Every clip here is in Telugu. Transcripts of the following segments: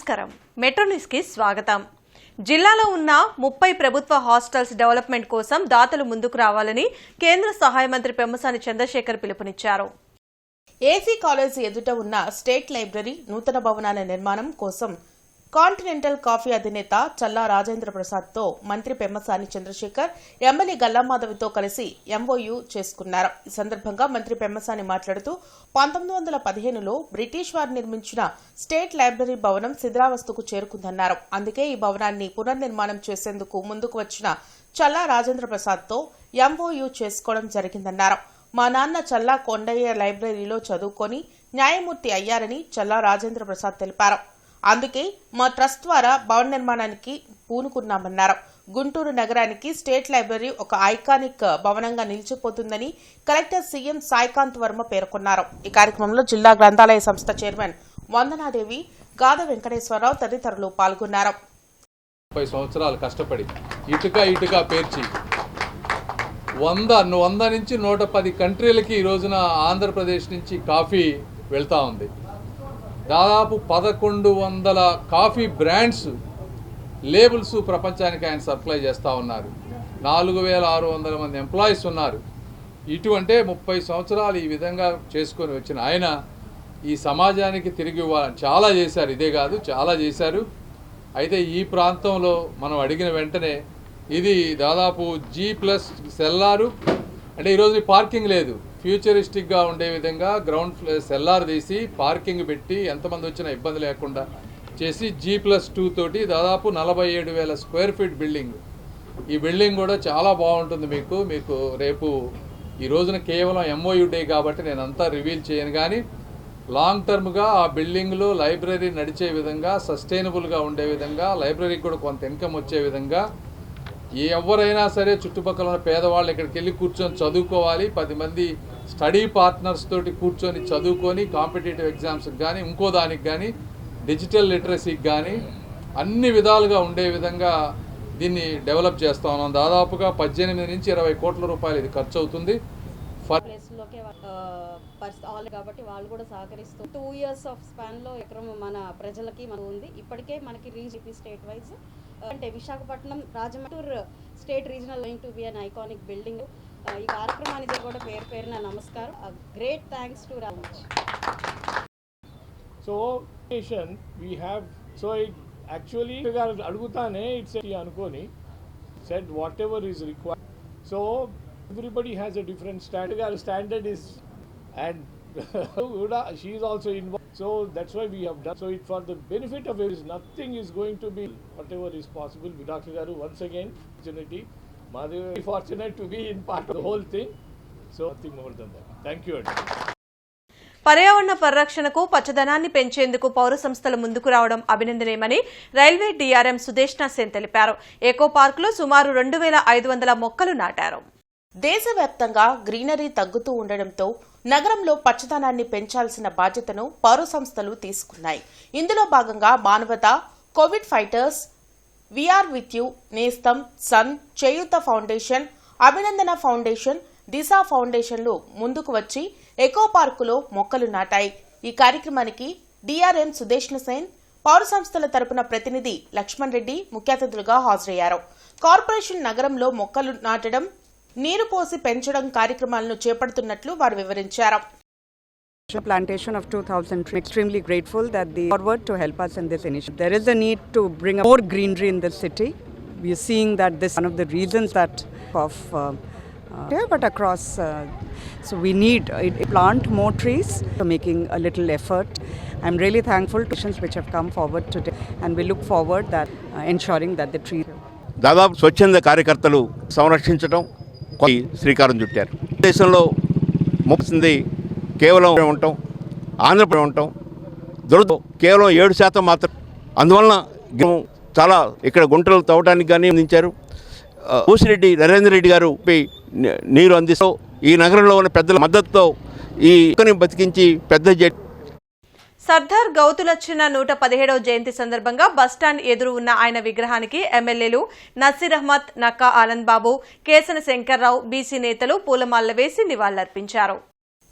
నమస్కారం మెట్రో న్యూస్ కి స్వాగతం। జిల్లాలో ఉన్న 30 ప్రభుత్వ హాస్టల్స్ డెవలప్మెంట్ కోసం దాతలు ముందుకు రావాలని కేంద్ర సహాయ మంత్రి పెమ్మసాని చంద్రశేఖర్ పిలుపునిచ్చారు। ఏసీ కాలేజ్ ఎదుట ఉన్న స్టేట్ లైబ్రరీ నూతన భవనాల నిర్మాణం కోసం కాంటినెంటల్ కాఫీ అధినేత చల్లా రాజేంద్ర ప్రసాద్ తో మంత్రి పెమ్మసాని చంద్రశేఖర్ ఎమ్మెల్యే గల్లామాధవితో కలిసి ఎంఓయూ చేసుకున్నారు। ఈ సందర్భంగా మంత్రి పెమ్మసాని మాట్లాడుతూ 1915లో బ్రిటిష్ వారు నిర్మించిన స్టేట్ లైబ్రరీ భవనం శిథిలావస్థకు చేరుకుందన్నారు। అందుకే ఈ భవనాన్ని పునర్నిర్మాణం చేసేందుకు ముందుకు వచ్చిన చల్లా రాజేంద్ర ప్రసాద్ తో ఎంఓయూ చేసుకోవడం జరిగిందన్నారు। మా నాన్న చల్లా కొండయ్య లైబ్రరీలో చదువుకొని న్యాయమూర్తి అయ్యారని చల్లా రాజేంద్ర ప్రసాద్ తెలిపారు। అందుకే మా ట్రస్ట్ ద్వారా భవన నిర్మాణానికి పూనుకున్నామన్నారు। గుంటూరు నగరానికి స్టేట్ లైబ్రరీ ఒక ఐకానిక్ భవనంగా నిలిచిపోతుందని కలెక్టర్ సీఎం సాయికాంత్ వర్మ పేర్కొన్నారు। ఈ కార్యక్రమంలో జిల్లా గ్రంథాలయ సంస్థ చైర్మన్ వందనాదేవి, గాద వెంకటేశ్వరరావు తదితరులు పాల్గొన్నారు। 30 సంవత్సరాలు కష్టపడి ఇటుక పేర్చి 100 నుంచి 110 కంట్రీలకి ఈ రోజున ఆంధ్రప్రదేశ్ నుంచి కాఫీ వెళ్తా ఉంది। దాదాపు 1100 కాఫీ బ్రాండ్స్ లేబుల్స్ ప్రపంచానికి ఆయన సప్లై చేస్తూ ఉన్నారు। 4600 మంది ఎంప్లాయీస్ ఉన్నారు। ఇటువంటి 30 సంవత్సరాలు ఈ విధంగా చేసుకొని వచ్చిన ఆయన ఈ సమాజానికి తిరిగి ఇవ్వాలని చాలా చేశారు। ఇదే కాదు చాలా చేశారు। అయితే ఈ ప్రాంతంలో మనం అడిగిన వెంటనే ఇది దాదాపు G+ సెల్లారు, అంటే ఈరోజు పార్కింగ్ లేదు, ఫ్యూచరిస్టిక్గా ఉండే విధంగా గ్రౌండ్ సెల్లార్ తీసి పార్కింగ్ పెట్టి ఎంతమంది వచ్చినా ఇబ్బంది లేకుండా చేసి G+2 తోటి దాదాపు 47,000 స్క్వేర్ ఫీట్ బిల్డింగ్। ఈ బిల్డింగ్ కూడా చాలా బాగుంటుంది। మీకు రేపు ఈ రోజున కేవలం ఎంఓయూ డే కాబట్టి నేను అంతా రివీల్ చేయను, కానీ లాంగ్ టర్మ్గా ఆ బిల్డింగ్లో లైబ్రరీ నడిచే విధంగా, సస్టైనబుల్గా ఉండే విధంగా, లైబ్రరీకి కూడా కొంత ఇన్కమ్ వచ్చే విధంగా ఎవరైనా సరే చుట్టుపక్కల ఉన్న పేదవాళ్ళు ఇక్కడికి వెళ్ళి కూర్చొని చదువుకోవాలి, 10 మంది స్టడీ పార్ట్నర్స్ తోటి కూర్చొని చదువుకొని కాంపిటేటివ్ ఎగ్జామ్స్కి కానీ ఇంకో దానికి కానీ డిజిటల్ లిటరసీకి కానీ అన్ని విధాలుగా ఉండే విధంగా దీన్ని డెవలప్ చేస్తూ ఉన్నాం। దాదాపుగా 18 నుంచి 20 కోట్ల రూపాయలు ఇది ఖర్చు అవుతుంది। కాబట్టి వాళ్ళు కూడా సహకరిస్తూ 2 years ఆఫ్ స్పాన్లో ఎకరం మన ప్రజలకి ఉంది। ఇప్పటికే మనకి స్టేట్ వైజ్ అంటే Visakhapatnam, Rajahmundry state regional going to be an iconic building. ఈ కార్యక్రమానికి కూడా పేరున నమస్కారం, great thanks to Raj. So we have so it actually అడుగుతానే ఇట్స్ అనుకోని said whatever is required, so everybody has a different standard is and she is also involved, so that's why we have done so it for the benefit of everyone. Nothing is going to be whatever is possible. Dr. Garu, once again opportunity, Madhavi, fortunate to be in part of the whole thing, so nothing more than that. Thank you. పర్యావరణ పరిరక్షణకు పచ్చదనాన్ని పెంచేందుకు పౌర సంస్థలు ముందుకు రావడం అభినందనీయమని రైల్వే డీఆర్ఎం సుదేష్ణ సేన్ తెలిపారు। ఎకో పార్కులో సుమారు 2500 మొక్కలు నాటారు। దేశవ్యాప్తంగా గ్రీనరీ తగ్గుతూ ఉండడంతో నగరంలో పచ్చదనాన్ని పెంచాల్సిన బాధ్యతను పౌర సంస్థలు తీసుకున్నాయి। ఇందులో భాగంగా Manavata, Covid fighters, we are with you, Nestham, సన్, చేయూత ఫౌండేషన్, అభినందన ఫౌండేషన్, దిశ ఫౌండేషన్లు ముందుకు వచ్చి ఎకో పార్కులో మొక్కలు నాటాయి। ఈ కార్యక్రమానికి డీఆర్ఎం సుదేష్ణ సేన్, పౌర సంస్థల తరపున ప్రతినిధి లక్ష్మణ్ రెడ్డి ముఖ్య అతిథులుగా హాజరయ్యారు। కార్పొరేషన్ నగరంలో మొక్కలు నాటడం, నీరు పోసి పెంచడం కార్యక్రమాలను చేపడుతున్నట్లు వారు వివరించారు। Plantation of 2,000 trees. Extremely grateful that they forward to help us in this initiative. There is a need to bring more greenery in this city. We are seeing that this is one of the reasons that of but across so we need to plant more trees. So making a little effort. I'm really thankful to patients which have come forward today, and we look forward that ensuring that the trees. దాదాపు స్వచ్ఛంద కార్యకర్తలు సంరక్షించడం శ్రీకారం చుట్టారు। దేశంలో ముప్పింది కేవలం ఉంటాం, ఆంధ్రప్రదేశ్ ఉంటాం, కేవలం 7% మాత్రం। అందువలన చాలా ఇక్కడ గుంటలు తవ్వడానికి కానీ అందించారు। పూసిరెడ్డి నరేంద్ర రెడ్డి గారు నీరు అందిస్తూ ఈ నగరంలో ఉన్న పెద్దల మద్దతుతో ఈ బతికించి పెద్ద సర్దార్ గౌతులచ్చిన 117వ జయంతి సందర్భంగా బస్టాండ్ ఎదురు ఉన్న ఆయన విగ్రహానికి ఎమ్మెల్యేలు నసీర్ అహ్మద్, నక్కా ఆనంద్ బాబు, కేసన శంకర్రావు, బీసీ నేతలు పూలమాలలు వేసి నివాళులర్పించారు।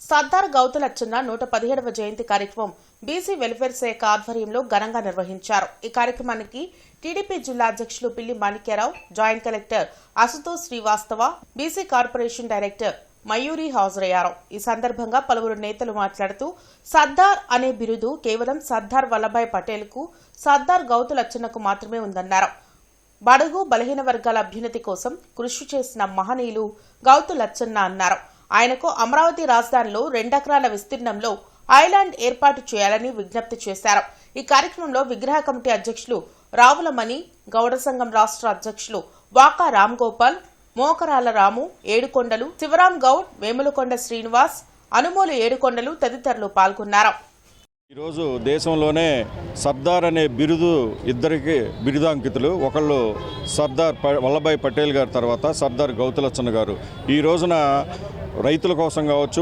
సర్దార్ గౌతు లచ్చన్న 117వ జయంతి కార్యక్రమం బీసీ వెల్ఫేర్ శాఖ ఆధ్వర్యంలో ఘనంగా నిర్వహించారు. ఈ కార్యక్రమానికి టీడీపీ జిల్లా అధ్యక్షులు పిల్లి Manikya Rao, joint collector Ashutosh Srivastava, BC corporation director Mayuri హాజరయ్యారు. ఈ సందర్భంగా పలువురు నేతలు మాట్లాడుతూ సర్దార్ అనే బిరుదు కేవలం సర్దార్ వల్లభాయ్ పటేల్ కు, సర్దార్ గౌతు లచ్చన్నకు మాత్రమే ఉందన్నారు. బడుగు బలహీన వర్గాల అభ్యున్నతి కోసం కృషి చేసిన మహనీయులు గౌతు లచ్చన్న అన్నారు. ఆయనకు అమరావతి రాజధానిలో 2 ఎకరాల విస్తీర్ణంలో ఐలాండ్ ఏర్పాటు చేయాలని విజ్ఞప్తి చేశారు. ఈ కార్యక్రమంలో విగ్రహ కమిటీ అధ్యక్షులు రావులమణి, గౌడ సంఘం రాష్ట్ర అధ్యక్షులు వాకా రామ్గోపాల్, మోకరాల రాము, ఏడుకొండలు, శివరాం గౌడ్, వేములకొండ శ్రీనివాస్, అనుమోలు ఏడుకొండలు తదితరులు పాల్గొన్నారు. ఈరోజు దేశంలోనే సర్దార్ అనే బిరుదు ఇద్దరికి బిరుదాంకితులు. ఒకళ్ళు సర్దార్ వల్లభాయ్ పటేల్ గారి తర్వాత సర్దార్ గౌతు లచ్చన్న గారు. ఈ రోజున రైతుల కోసం కావచ్చు,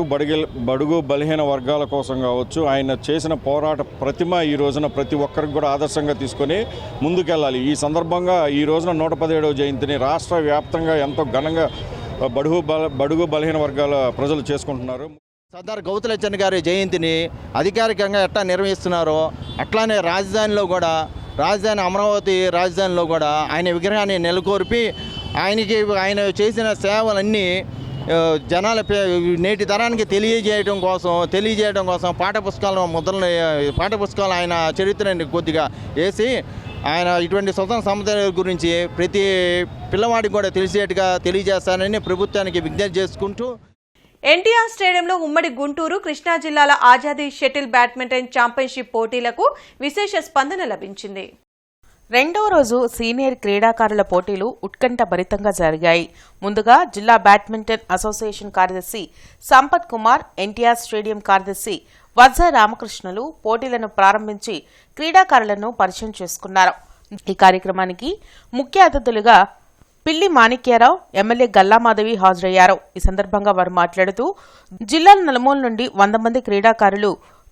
బడుగు బలహీన వర్గాల కోసం కావచ్చు, ఆయన చేసిన పోరాట ప్రతిమ ఈ రోజున ప్రతి ఒక్కరికి కూడా ఆదర్శంగా తీసుకొని ముందుకెళ్ళాలి. ఈ సందర్భంగా ఈ రోజున 117వ జయంతిని రాష్ట్ర వ్యాప్తంగా ఎంతో ఘనంగా బడుగు బలహీన వర్గాల ప్రజలు చేసుకుంటున్నారు. సర్దార్ గౌతు లచ్చన్న గారి జయంతిని అధికారికంగా ఎట్లా నిర్వహిస్తున్నారో అట్లానే రాజధాని అమరావతి రాజధానిలో కూడా ఆయన విగ్రహాన్ని నెలకొల్పి ఆయన చేసిన సేవలన్నీ జనాల నేటి తరానికి తెలియజేయడం కోసం పాఠ్యపుస్తకాలు ఆయన చరిత్రని కొద్దిగా వేసి ఆయన ఇటువంటి స్వతంత్ర సమత గురించి ప్రతి పిల్లవాడికి కూడా తెలిసేట్టుగా తెలియజేస్తానని ప్రభుత్వానికి విజ్ఞప్తి చేసుకుంటూ ఎన్టీఆర్ స్టేడియంలో ఉమ్మడి గుంటూరు, కృష్ణా జిల్లాల ఆజాదీ షటిల్ బ్యాడ్మింటన్ ఛాంపియన్షిప్ పోటీలకు విశేష స్పందన లభించింది. రెండవ రోజు సీనియర్ క్రీడాకారుల పోటీలు ఉత్కంఠభరితంగా జరిగాయి. ముందుగా జిల్లా బ్యాడ్మింటన్ అసోసియేషన్ కార్యదర్శి సంపత్ కుమార్, ఎన్టీఆర్ స్టేడియం కార్యదర్శి వజ్జ రామకృష్ణులు పోటీలను ప్రారంభించి క్రీడాకారులను పరిచయం చేసుకున్నారు. ఈ కార్యక్రమానికి ముఖ్య అతిథులుగా పిల్లి మాణిక్యరావు, ఎమ్మెల్యే గల్లామాధవి హాజరయ్యారు. ఈ సందర్భంగా వారు మాట్లాడుతూ జిల్లాల నలుమూల నుండి 100 మంది క్రీడాకారులు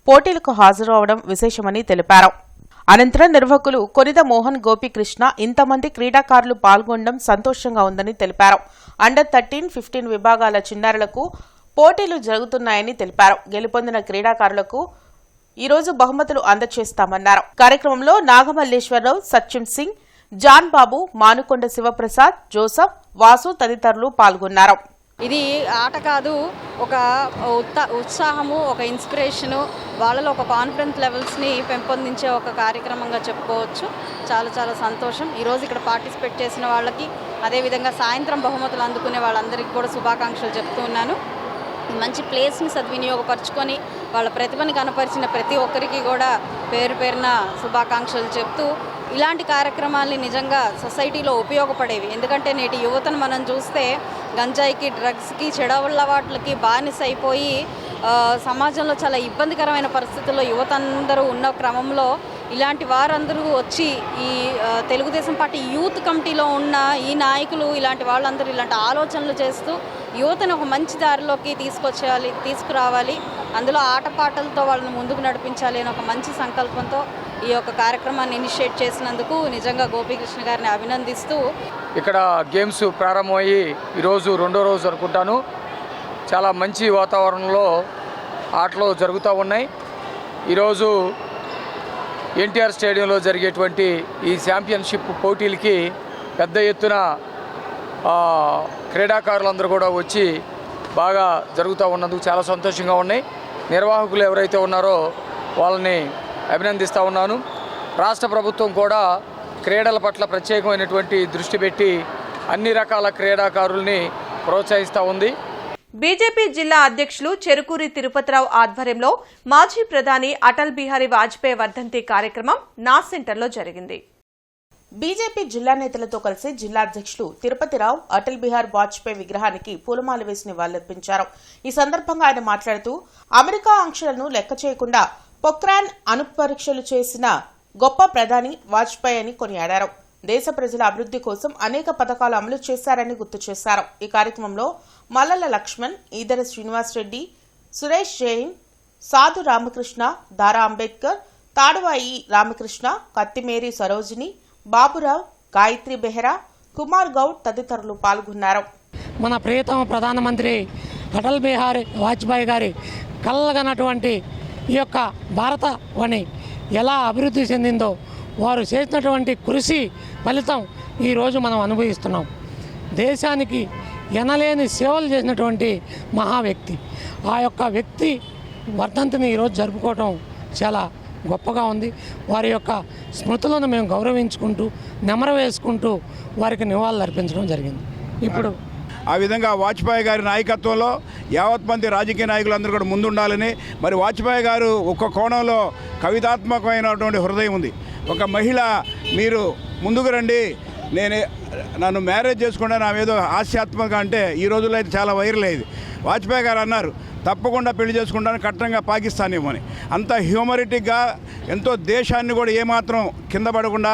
పోటీలకు హాజరవడం విశేషమని తెలిపారు. అనంతరం నిర్వాహకులు కొనిద మోహన్ గోపీకృష్ణ ఇంతమంది క్రీడాకారులు పాల్గొనడం సంతోషంగా ఉందని తెలిపారు. అండర్ 13, 15 విభాగాల చిన్నారులకు పోటీలు జరుగుతున్నాయని తెలిపారు. గెలుపొందిన క్రీడాకారులకు ఈరోజు బహుమతులు అందజేస్తామన్నారు. కార్యక్రమంలో నాగమల్లేశ్వరరావు, సత్యం సింగ్, జాన్ బాబు, మానుకొండ శివప్రసాద్, జోసఫ్, వాసు తదితరులు పాల్గొన్నారు. ఇది ఆట కాదు, ఒక ఉత్సాహము, ఒక ఇన్స్పిరేషను, వాళ్ళలో ఒక కాన్ఫిడెన్స్ లెవెల్స్ని పెంపొందించే ఒక కార్యక్రమంగా చెప్పుకోవచ్చు. చాలా చాలా సంతోషం. ఈరోజు ఇక్కడ పార్టిసిపేట్ చేసిన వాళ్ళకి, అదేవిధంగా సాయంత్రం బహుమతులు అందుకునే వాళ్ళందరికీ కూడా శుభాకాంక్షలు చెప్తూ ఉన్నాను. మంచి ప్లేస్ని సద్వినియోగపరచుకొని వాళ్ళ ప్రతిభని కనపరిచిన ప్రతి ఒక్కరికి కూడా పేరు పేరున శుభాకాంక్షలు చెప్తూ, ఇలాంటి కార్యక్రమాల్ని నిజంగా సొసైటీలో ఉపయోగపడేవి. ఎందుకంటే నేటి యువతను మనం చూస్తే గంజాయికి, డ్రగ్స్కి, చెడవల్లవాట్లకి బానిస అయిపోయి సమాజంలో చాలా ఇబ్బందికరమైన పరిస్థితుల్లో యువత అందరూ ఉన్న క్రమంలో ఇలాంటి వారందరూ వచ్చి ఈ తెలుగుదేశం పార్టీ యూత్ కమిటీలో ఉన్న ఈ నాయకులు ఇలాంటి వాళ్ళందరూ ఇలాంటి ఆలోచనలు చేస్తూ యువతను ఒక మంచి దారిలోకి తీసుకురావాలి, అందులో ఆటపాటలతో వాళ్ళని ముందుకు నడిపించాలి అని ఒక మంచి సంకల్పంతో ఈ యొక్క కార్యక్రమాన్ని ఇనిషియేట్ చేసినందుకు నిజంగా గోపీకృష్ణ గారిని అభినందిస్తూ, ఇక్కడ గేమ్స్ ప్రారంభమయ్యి ఈరోజు 2వ రోజు అనుకుంటాను. చాలా మంచి వాతావరణంలో ఆటలు జరుగుతూ ఉన్నాయి. ఈరోజు ఎన్టీఆర్ స్టేడియంలో జరిగేటువంటి ఈ ఛాంపియన్షిప్ పోటీలకి పెద్ద ఎత్తున క్రీడాకారులందరూ కూడా వచ్చి బాగా జరుగుతూ ఉన్నందుకు చాలా సంతోషంగా ఉన్నాయి. నిర్వాహకులు ఎవరైతే ఉన్నారో వాళ్ళని అభినందిస్తూ ఉన్నాను. రాష్ట్ర ప్రభుత్వం కూడా క్రీడల పట్ల ప్రత్యేకమైనటువంటి దృష్టి పెట్టి అన్ని రకాల క్రీడాకారుల్ని ప్రోత్సహిస్తూ ఉంది. బీజేపీ జిల్లా అధ్యక్షులు చెరుకూరి తిరుపతిరావు ఆధ్వర్యంలో మాజీ ప్రధాని అటల్ బిహారీ వాజ్పేయి వర్ధంతి కార్యక్రమం నాస్ సెంటర్లో జరిగింది. బీజేపీ జిల్లా నేతలతో కలిసి జిల్లా అధ్యక్షులు తిరుపతిరావు అటల్ బిహారీ వాజ్పేయి విగ్రహానికి పూలమాల వేసి నివాళులర్పించారు. ఈ సందర్భంగా ఆయన మాట్లాడుతూ అమెరికా ఆంక్షలను లెక్క చేయకుండా పొఖ్రాన్ అణు పరీక్షలు చేసిన గొప్ప ప్రధాని వాజ్పేయి అని కొనియాడారు. దేశ ప్రజల అభివృద్ధి కోసం అనేక పథకాలు అమలు చేశారని గుర్తు చేశారు. ఈ కార్యక్రమంలో మల్లల లక్ష్మణ్, ఈదర శ్రీనివాసరెడ్డి, సురేష్ జైన్, సాధు రామకృష్ణ, దారా అంబేద్కర్, తాడువాయి రామకృష్ణ, కత్తిమేరి సరోజిని, బాబురావు, గాయత్రి బెహ్రా, కుమార్ గౌడ్ తదితరులు పాల్గొన్నారు. మన ప్రియతమ ప్రధానమంత్రి అటల్ బిహారీ వాజ్పేయి గారి కలగనటువంటి ఈ యొక్క భారతవని ఎలా అభివృద్ధి చెందిందో వారు చేసినటువంటి కృషి ఫలితం ఈరోజు మనం అనుభవిస్తున్నాం. దేశానికి ఎనలేని సేవలు చేసినటువంటి మహా వ్యక్తి. ఆ యొక్క వ్యక్తి వర్ధంతిని ఈరోజు జరుపుకోవటం చాలా గొప్పగా ఉంది. వారి యొక్క స్మృతులను మేము గౌరవించుకుంటూ నెమరు వేసుకుంటూ వారికి నివాళులు అర్పించడం జరిగింది. ఇప్పుడు ఆ విధంగా వాజ్పేయి గారి నాయకత్వంలో యావత్ మంది రాజకీయ నాయకులందరూ కూడా ముందుండాలని, మరి వాజ్పేయి గారు ఒక్క కోణంలో కవితాత్మకమైనటువంటి హృదయం ఉంది. ఒక మహిళ మీరు ముందుకు రండి, నన్ను మ్యారేజ్ చేసుకుంటే నా ఏదో హాస్యాత్మకంగా అంటే ఈ రోజుల్లో అయితే చాలా వైరల్ అయ్యేది. వాజ్పేయి గారు అన్నారు తప్పకుండా పెళ్లి చేసుకుంటాను కట్టంగా పాకిస్తాన్ ఏమని. అంత హ్యూమరిటిక్గా ఎంతో దేశాన్ని కూడా ఏమాత్రం కింద పడకుండా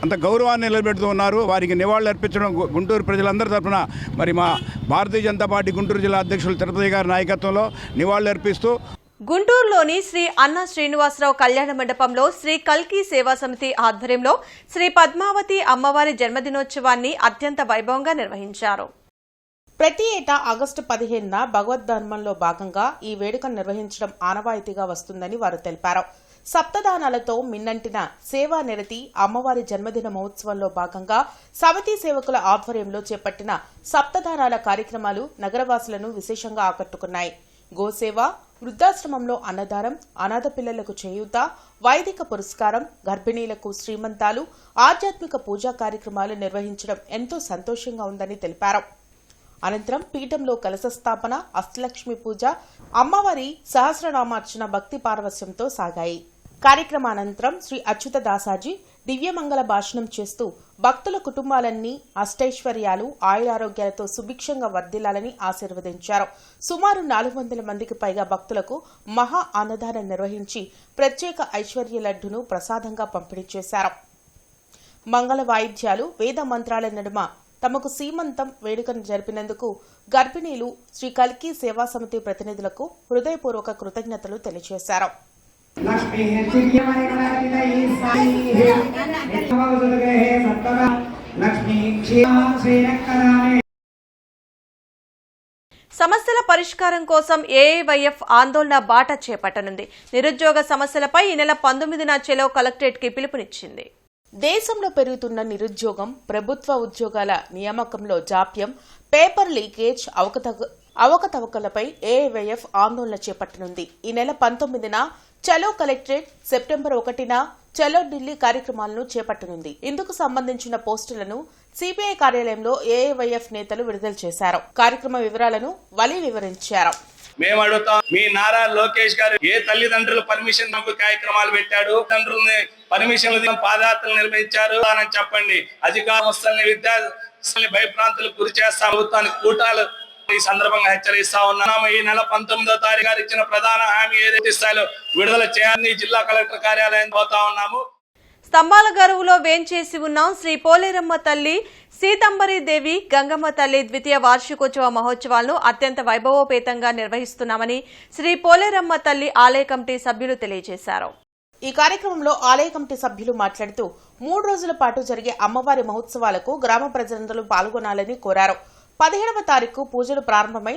అంత గౌరవాన్ని నిలబెడుతూ ఉన్నారు. వారికి నివాళులు అర్పించడం గుంటూరు ప్రజలందరి తరఫున మరి మా భారతీయ జనతా పార్టీ గుంటూరు జిల్లా అధ్యక్షులు తిరుపతి గారి నాయకత్వంలో నివాళులు అర్పిస్తూ గుంటూరులోని శ్రీ అన్న శ్రీనివాసరావు కళ్యాణ మండపంలో శ్రీ కల్కి సేవా సమితి ఆధ్వర్యంలో శ్రీ పద్మావతి అమ్మవారి జన్మదినోత్సవాన్ని అత్యంత వైభవంగా నిర్వహించారు. ప్రతి ఏటా ఆగస్టు 15న భగవద్ధర్మంలో భాగంగా ఈ వేడుకను నిర్వహించడం ఆనవాయితీగా వస్తుందని వారు తెలిపారు. సప్తదానాలతో మిన్నంటిన సేవా నిరతి అమ్మవారి జన్మదిన మహోత్సవంలో భాగంగా సమితి సేవకుల ఆధ్వర్యంలో చేపట్టిన సప్తదానాల కార్యక్రమాలు నగరవాసులను విశేషంగా ఆకట్టుకున్నాయి. గోసేవ, వృద్ధాశ్రమంలో అన్నదానం, అనాథ పిల్లలకు చేయూత, వైదిక పురస్కారం, గర్భిణీలకు శ్రీమంతాలు, ఆధ్యాత్మిక పూజా కార్యక్రమాలు నిర్వహించడం ఎంతో సంతోషంగా ఉందని తెలిపారు. అనంతరం పీఠంలో కలశ స్థాపన, అష్టలక్ష్మి పూజ, అమ్మవారి సహస్రనామార్చన భక్తి పారవస్యంతో సాగాయి. కార్యక్రమానంతరం శ్రీ అచ్యుత దాసాజీ దివ్యమంగళ భాషణం చేస్తూ భక్తుల కుటుంబాలన్నీ అష్టైశ్వర్యాలు, ఆయురారోగ్యాలతో సుభిక్షంగా వర్ధిల్లాలని ఆశీర్వదించారు. సుమారు 400 మందికి పైగా భక్తులకు మహా అన్నదానం నిర్వహించి ప్రత్యేక ఐశ్వర్య లడ్డును ప్రసాదంగా పంపిణీ చేశారు. మంగళ వాయిద్యాలు, వేద మంత్రాల నడుమ తమకు సీమంతం వేడుకను జరిపినందుకు గర్భిణీలు శ్రీ కల్కి సేవా సమితి ప్రతినిధులకు హృదయపూర్వక కృతజ్ఞతలు తెలియజేశారు. సమస్యల పరిష్కారం కోసం ఏఐవైఎఫ్ ఆందోళన బాట చేపట్టనుంది. నిరుద్యోగ సమస్యలపై ఈ నెల 19న చెలో కలెక్టరేట్కి పిలుపునిచ్చింది. దేశంలో పెరుగుతున్న నిరుద్యోగం, ప్రభుత్వ ఉద్యోగాల నియామకంలో జాప్యం, పేపర్ లీకేజ్, అవకతవకలపై ఏఐవైఎఫ్ ఆందోళన చేపట్టనుంది. ఈ నెల 19న చలో కలెక్టరేట్, సెప్టెంబర్ 1న చలో ఢిల్లీ కార్యక్రమాలను చేపట్టనుంది. ఇందుకు సంబంధించిన పోస్టులను సిపిఐ కార్యాలయంలో ఏఐవైఎఫ్ నేతలు విడుదల చేశారు. కార్యక్రమ వివరాలను వలి వివరించారు. మేము అడుగుతాం, మీ నారా లోకేష్ గారు ఏ తల్లిదండ్రులు పర్మిషన్ కార్యక్రమాలు పెట్టాడు, తండ్రుల్ని పర్మిషన్లు పాదయాత్రలు నిర్వహించారు అని చెప్పండి. అధికార విద్యార్థుల్ని భయప్రాంతులకు గురి చేస్తా ప్రభుత్వానికి కూటాలు ఈ సందర్భంగా హెచ్చరిస్తా ఉన్నాము. ఈ నెల 19వ తారీఖు గారు ఇచ్చిన ప్రధాన హామీ ఏదైతే స్థాయిలో విడుదల చేయాలని జిల్లా కలెక్టర్ కార్యాలయం పోతా ఉన్నాము. స్తంభాల గరువులో వేంచేసి ఉన్న శ్రీ పోలేరమ్మ తల్లి, సీతంబరి దేవి, గంగమ్మ తల్లి ద్వితీయ వార్షికోత్సవ మహోత్సవాలను అత్యంత వైభవోపేతంగా నిర్వహిస్తున్నామని శ్రీ పోలేరమ్మ తల్లి ఆలయ కమిటీ సభ్యులు తెలియజేశారు. ఈ కార్యక్రమంలో ఆలయ కమిటీ సభ్యులు మాట్లాడుతూ 3 రోజుల పాటు జరిగే అమ్మవారి మహోత్సవాలకు గ్రామ ప్రజలందరూ పాల్గొనాలని కోరారు. 17వ తారీఖు పూజలు ప్రారంభమై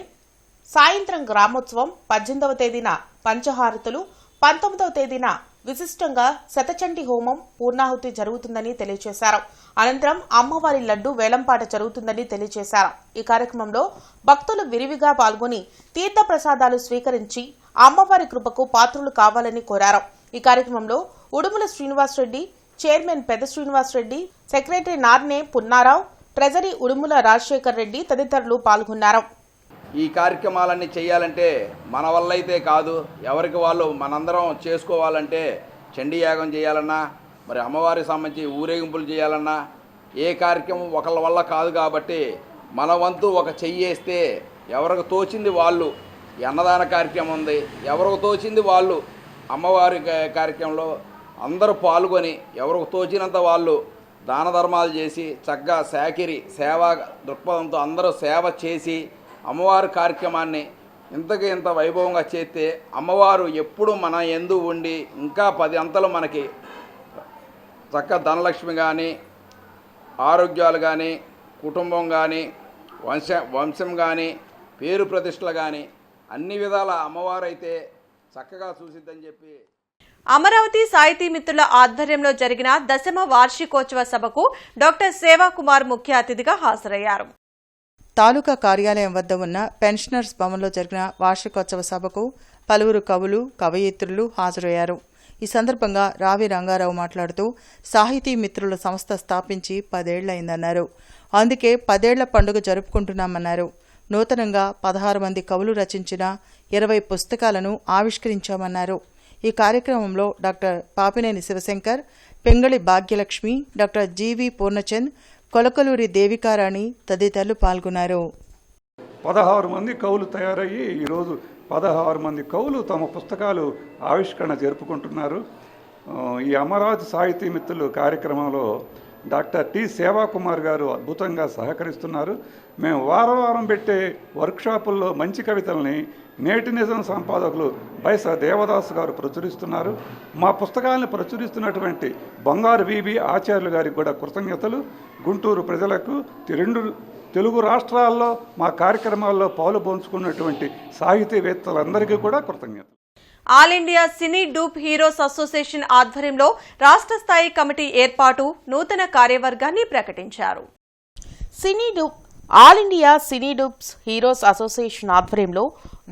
సాయంత్రం గ్రామోత్సవం, 18వ తేదీన పంచహారతులు, 19వ తేదీన విశిష్టంగా శతచండీ హోమం, పూర్ణాహుతి జరుగుతుందని తెలియజేశారు. అనంతరం అమ్మవారి లడ్డు వేలంపాట జరుగుతుందని తెలియజేశారు. ఈ కార్యక్రమంలో భక్తులు విరివిగా పాల్గొని తీర్థ ప్రసాదాలు స్వీకరించి అమ్మవారి కృపకు పాత్రులు కావాలని కోరారు. ఈ కార్యక్రమంలో ఉడుముల శ్రీనివాసరెడ్డి, చైర్మన్ పెద్ద శ్రీనివాసరెడ్డి, సెక్రటరీ నార్నే పున్నారావు, ట్రెజరీ ఉడుముల రాజశేఖర్ రెడ్డి తదితరులు పాల్గొన్నారు. ఈ కార్యక్రమాలన్నీ చేయాలంటే మన వల్ల అయితే కాదు, ఎవరికి వాళ్ళు మనందరం చేసుకోవాలంటే చండీ యాగం చేయాలన్నా, మరి అమ్మవారికి సంబంధించి ఊరేగింపులు చేయాలన్నా ఏ కార్యక్రమం ఒకళ్ళ వల్ల కాదు. కాబట్టి మన వంతు ఒక చెయ్యేస్తే ఎవరికి తోచింది వాళ్ళు, అన్నదాన కార్యక్రమం ఉంది, ఎవరికి తోచింది వాళ్ళు అమ్మవారి కార్యక్రమంలో అందరూ పాల్గొని ఎవరికి తోచినంత వాళ్ళు దాన ధర్మాలు చేసి చక్కగా సేవా దృక్పథంతో అందరూ సేవ చేసి అమ్మవారి కార్యక్రమాన్ని ఇంత వైభవంగా చేస్తే అమ్మవారు ఎప్పుడు మన యందు ఉండి ఇంకా 10 అంతలు మనకి చక్కగా ధనలక్ష్మి కానీ, ఆరోగ్యాలు కానీ, కుటుంబం కానీ, వంశం కానీ పేరు ప్రతిష్టలు కానీ అన్ని విధాల అమ్మవారైతే చక్కగా చూసిద్దని చెప్పి అమరావతి సాహితీ మిత్రుల ఆధ్వర్యంలో జరిగిన 10వ వార్షికోత్సవ సభకు డాక్టర్ సేవాకుమార్ ముఖ్య అతిథిగా హాజరయ్యారు. తాలూకా కార్యాలయం వద్ద ఉన్న పెన్షనర్స్ భవన్లో జరిగిన వార్షికోత్సవ సభకు పలువురు కవులు, కవయిత్రులు హాజరయ్యారు. ఈ సందర్భంగా రావి రంగారావు మాట్లాడుతూ సాహితీ మిత్రుల సంస్థ స్థాపించి 10 ఏళ్లయిందన్నారు. అందుకే 10 ఏళ్ల పండుగ జరుపుకుంటున్నామన్నారు. నూతనంగా 16 మంది కవులు రచించిన 20 పుస్తకాలను ఆవిష్కరించామన్నారు. ఈ కార్యక్రమంలో డాక్టర్ పాపినేని శివశంకర్, పింగళి భాగ్యలక్ష్మి, డాక్టర్ జీవి పూర్ణచంద్, కొలకలూరి దేవికారాణి తదితరులు పాల్గొన్నారు. 16 మంది కవులు తయారయ్యి ఈరోజు 16 మంది కవులు తమ పుస్తకాలు ఆవిష్కరణ జరుపుకుంటున్నారు. ఈ అమరావతి సాహితీ మిత్రులు కార్యక్రమంలో డాక్టర్ టి సేవాకుమార్ గారు అద్భుతంగా సహకరిస్తున్నారు. మేము వారం పెట్టే వర్క్షాపుల్లో మంచి కవితల్ని నేటి నిజం సంపాదకులు బైస దేవదాసు గారు ప్రచురిస్తున్నారు. మా పుస్తకాలను ప్రచురిస్తున్నటువంటి బంగారు విబి ఆచార్యులు గారికి కూడా కృతజ్ఞతలు. గుంటూరు ప్రజలకు 2 తెలుగు రాష్ట్రాల్లో మా కార్యక్రమాల్లో పాలు పంచుకున్నటువంటి సాహితీవేత్తలందరికీ కూడా కృతజ్ఞతలు. All India cine dupe heroes association ఆధ్వర్యంలో రాష్ట్ర స్థాయి కమిటీ ఏర్పాటు, నూతన కార్యవర్గాన్ని ప్రకటించారు. ఆల్ ఇండియా సినీ డూప్స్ హీరోస్ అసోసియేషన్ ఆధ్వర్యంలో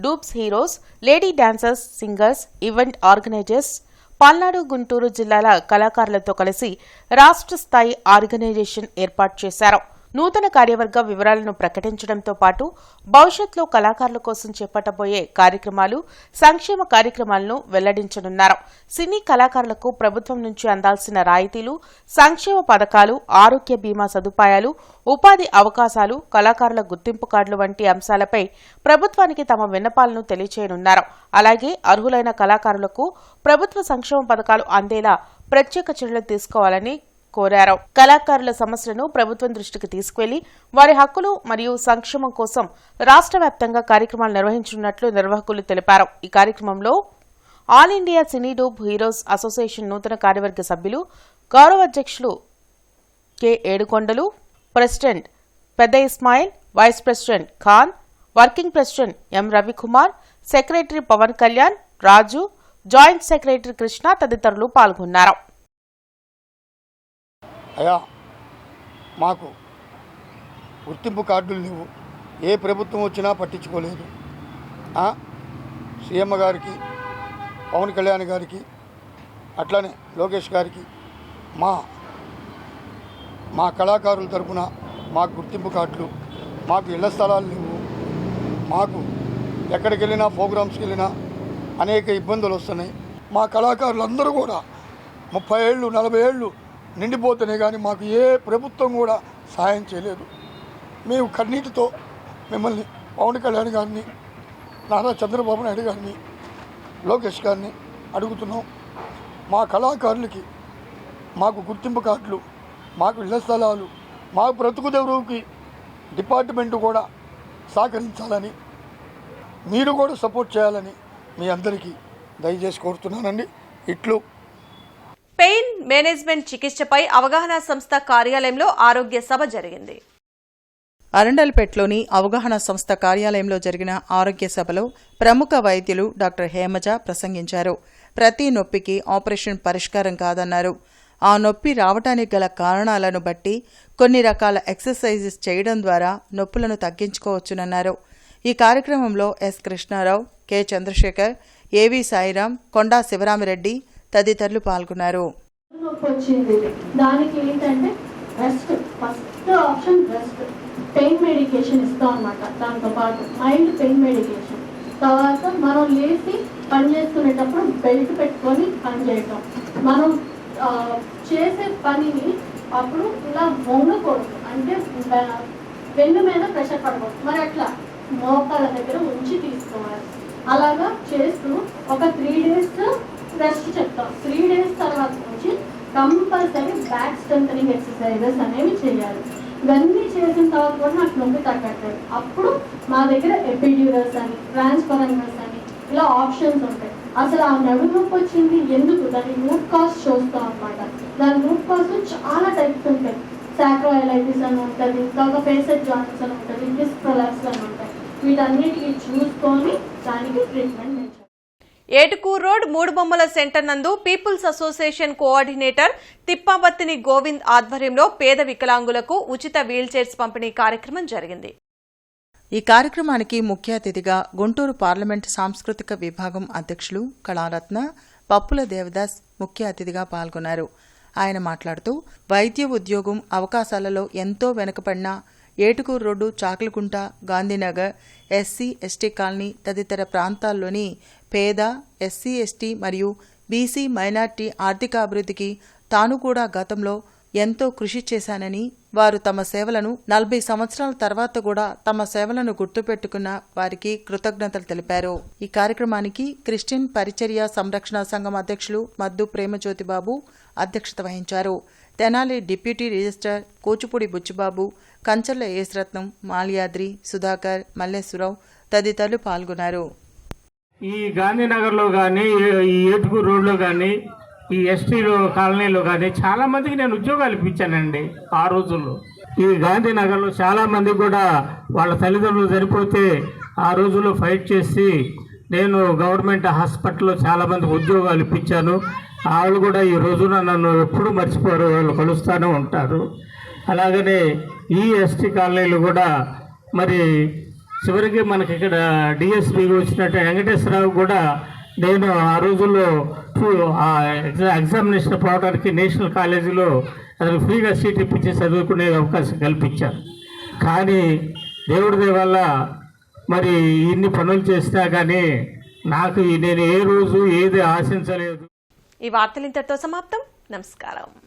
dupes heroes, lady dancers, singers, event organisers, Palnadu, Guntur జిల్లాల కళాకారులతో కలిసి రాష్ట్ర స్థాయి ఆర్గనైజేషన్ ఏర్పాటు చేశారు. నూతన కార్యవర్గ వివరాలను ప్రకటించడంతో పాటు భవిష్యత్తులో కళాకారుల కోసం చేపట్టబోయే కార్యక్రమాలు, సంక్షేమ కార్యక్రమాలను వెల్లడించనున్నారు. సినీ కళాకారులకు ప్రభుత్వం నుంచి అందాల్సిన రాయితీలు, సంక్షేమ పథకాలు, ఆరోగ్య బీమా సదుపాయాలు, ఉపాధి అవకాశాలు, కళాకారుల గుర్తింపు కార్డులు వంటి అంశాలపై ప్రభుత్వానికి తమ విన్నపాలను తెలియచేయనున్నారు. అలాగే అర్హులైన కళాకారులకు ప్రభుత్వ సంక్షేమ పథకాలు అందేలా ప్రత్యేక చర్యలు తీసుకోవాలని కోరారు. కళాకారుల సమస్యలను ప్రభుత్వం దృష్టికి తీసుకువెళ్లి వారి హక్కులు మరియు సంక్షేమం కోసం రాష్ట్ర వ్యాప్తంగా కార్యక్రమాలు నిర్వహించనున్నట్లు నిర్వాహకులు తెలిపారు. ఈ కార్యక్రమంలో all India cine dupe heroes association నూతన కార్యవర్గ సభ్యులు, గౌరవ అధ్యక్షులు కె ఏడుకొండలు, ప్రెసిడెంట్ పెద్ద Ismail, vice president Khan, working president M Ravikumar, secretary Pawan Kalyan, Raju, joint secretary Krishna తదితరులు పాల్గొన్నారు. అయ్యా, మాకు గుర్తింపు కార్డులు లేవు, ఏ ప్రభుత్వం వచ్చినా పట్టించుకోలేదు. సీఎం గారికి, పవన్ కళ్యాణ్ గారికి, అట్లానే లోకేష్ గారికి మా కళాకారుల తరఫున మాకు గుర్తింపు కార్డులు, మాకు ఇళ్ల స్థలాలు లేవు. మాకు ఎక్కడికి వెళ్ళినా, ప్రోగ్రామ్స్కి వెళ్ళినా అనేక ఇబ్బందులు వస్తున్నాయి. మా కళాకారులందరూ కూడా 30 ఏళ్ళు 40 ఏళ్ళు నిండిపోతున్నాయి, కానీ మాకు ఏ ప్రభుత్వం కూడా సహాయం చేయలేదు. మేము కన్నీటితో మిమ్మల్ని, పవన్ కళ్యాణ్ గారిని, నారా చంద్రబాబు నాయుడు గారిని, లోకేష్ గారిని అడుగుతున్నాం. మా కళాకారులకి మాకు గుర్తింపు కార్డులు, మాకు ఇళ్ల స్థలాలు, మా బ్రతుకు తెరువుకి డిపార్ట్మెంటు కూడా సహకరించాలని, మీరు కూడా సపోర్ట్ చేయాలని మీ అందరికీ దయచేసి కోరుతున్నానండి. ఇట్లు పెయిన్ మేనేజ్మెంట్ చికిత్సపై అవగాహన సంస్థ కార్యాలయంలో ఆరోగ్య సభ జరిగింది. అరండల్పేటలోని అవగాహన సంస్థ కార్యాలయంలో జరిగిన ఆరోగ్య సభలో ప్రముఖ వైద్యులు డాక్టర్ హేమజ ప్రసంగించారు. ప్రతి నొప్పికి ఆపరేషన్ పరిష్కారం కాదన్నారు. ఆ నొప్పి రావటానికి గల కారణాలను బట్టి కొన్ని రకాల ఎక్సర్సైజెస్ చేయడం ద్వారా నొప్పులను తగ్గించుకోవచ్చునన్నారు. ఈ కార్యక్రమంలో ఎస్ కృష్ణారావు, కె చంద్రశేఖర్, ఏవి సాయిరాం, కొండా శివరామిరెడ్డి తదితరులు పాల్గొన్నారు. దానికి ఏంటంటే rest, first option rest. Pain medication ఇస్తాం అన్నమాట. దాంతో పాటు మైల్డ్ పెయిన్ మెడికేషన్. తర్వాత మనం లేచి పని చేసుకునేటప్పుడు బెల్ట్ పెట్టుకొని పని చేయటం. మనం చేసే పనిని అప్పుడు ఇలా వంగకూడదు, అంటే వెన్ను మీద ప్రెషర్ పడకూడదు. మరి అట్లా మోకాళ్ళ దగ్గర ఉంచి తీసుకోవాలి. అలాగా చేస్తూ ఒక 3 days రెస్ట్ చెప్తాం. 3 days తర్వాత నుంచి కంపల్సరీ బ్యాక్ స్ట్రెంథనింగ్ ఎక్సర్సైజెస్ అనేవి చేయాలి. ఇవన్నీ చేసిన తర్వాత కూడా నాకు నొప్పి తగ్గట్లేదు. అప్పుడు మా దగ్గర ఎపిడ్యూరల్స్ అని, ట్రాన్స్పరెంటర్స్ అని ఇలా ఆప్షన్స్ ఉంటాయి. అసలు ఆ నడుము నొప్పి వచ్చింది ఎందుకు, దాని రూట్ కాజ్ చూస్తాం అన్నమాట. దాని రూట్ కాజ్ చాలా టైప్స్ ఉంటాయి. సాక్రోఎలైటిస్ అని ఉంటుంది, తర్వాత ఫేసెట్ జాయింట్స్ అని ఉంటుంది, డిస్క్ ప్రొలాప్స్ అని ఉంటాయి. వీటన్నిటికీ చూసుకొని దానికి ట్రీట్మెంట్ చేయాలి. ఏటుకూరు రోడ్ మూడు బొమ్మల సెంటర్ నందు పీపుల్స్ అసోసియేషన్ కోఆర్డినేటర్ తిప్పాబత్తిని గోవింద్ ఆధ్వర్యంలో పేద వికలాంగులకు ఉచిత వీల్ చైర్స్ పంపిణీ కార్యక్రమం జరిగింది. ఈ కార్యక్రమానికి ముఖ్య అతిథిగా గుంటూరు పార్లమెంట్ సాంస్కృతిక విభాగం అధ్యక్షులు కళారత్న పప్పుల దేవదాస్ ముఖ్య అతిథిగా పాల్గొన్నారు. ఆయన మాట్లాడుతూ వైద్య ఉద్యోగం అవకాశాలలో ఎంతో వెనుకబడిన Etukuru road, Chakulagunta, Gandhinagar, SC ST colony తదితర ప్రాంతాల్లోని పేద ఎస్సీ ఎస్టీ మరియు బీసీ మైనార్టీ ఆర్థికాభివృద్ధికి తాను కూడా గతంలో ఎంతో కృషి చేశానని, వారు తమ సేవలను 40 సంవత్సరాల తర్వాత కూడా తమ సేవలను గుర్తుపెట్టుకున్న వారికి కృతజ్ఞతలు తెలిపారు. ఈ కార్యక్రమానికి క్రిస్టియన్ పరిచర్య సంరక్షణ సంఘం అధ్యక్షులు మద్దు ప్రేమజ్యోతిబాబు అధ్యక్షత వహించారు. తెనాలి డిప్యూటీ రిజిస్ట్రార్ కూచిపూడి బుచ్చిబాబు, కంచర్ల ఏసరత్నం, మాల్యాద్రి, సుధాకర్, మల్లేశ్వరరావు తదితరులు పాల్గొన్నారు. ఈ గాంధీనగర్లో కానీ, ఈ ఏటుకూరు రోడ్లో కానీ, ఈ ఎస్టీలో కాలనీలో కానీ చాలామందికి నేను ఉద్యోగాలు ఇప్పించానండి. ఆ రోజుల్లో ఈ గాంధీనగర్లో చాలామంది కూడా వాళ్ళ తల్లిదండ్రులు చనిపోతే ఆ రోజుల్లో ఫైట్ చేసి నేను గవర్నమెంట్ హాస్పిటల్లో చాలామందికి ఉద్యోగాలు ఇప్పించాను. వాళ్ళు కూడా ఈ రోజున నన్ను ఎప్పుడూ మర్చిపోరు, వాళ్ళు కలుస్తూనే ఉంటారు. అలాగనే ఈ ఎస్టీ కాలనీలు కూడా మరి చివరికి మనకి ఇక్కడ డిఎస్పీకి వచ్చినట్టు వెంకటేశ్వరరావు కూడా నేను ఆ రోజుల్లో ఎగ్జామినేషన్ పోవడానికి నేషనల్ కాలేజీలో అతను ఫ్రీగా సీట్ ఇప్పించి చదువుకునే అవకాశం కల్పించాను. కానీ దేవుడి దయ వల్ల మరి ఇన్ని పనులు చేసినా కానీ నాకు నేను ఏ రోజు ఏది ఆశించలేదు. ఈ వార్తలు ఇంతటితో సమాప్తం. నమస్కారం.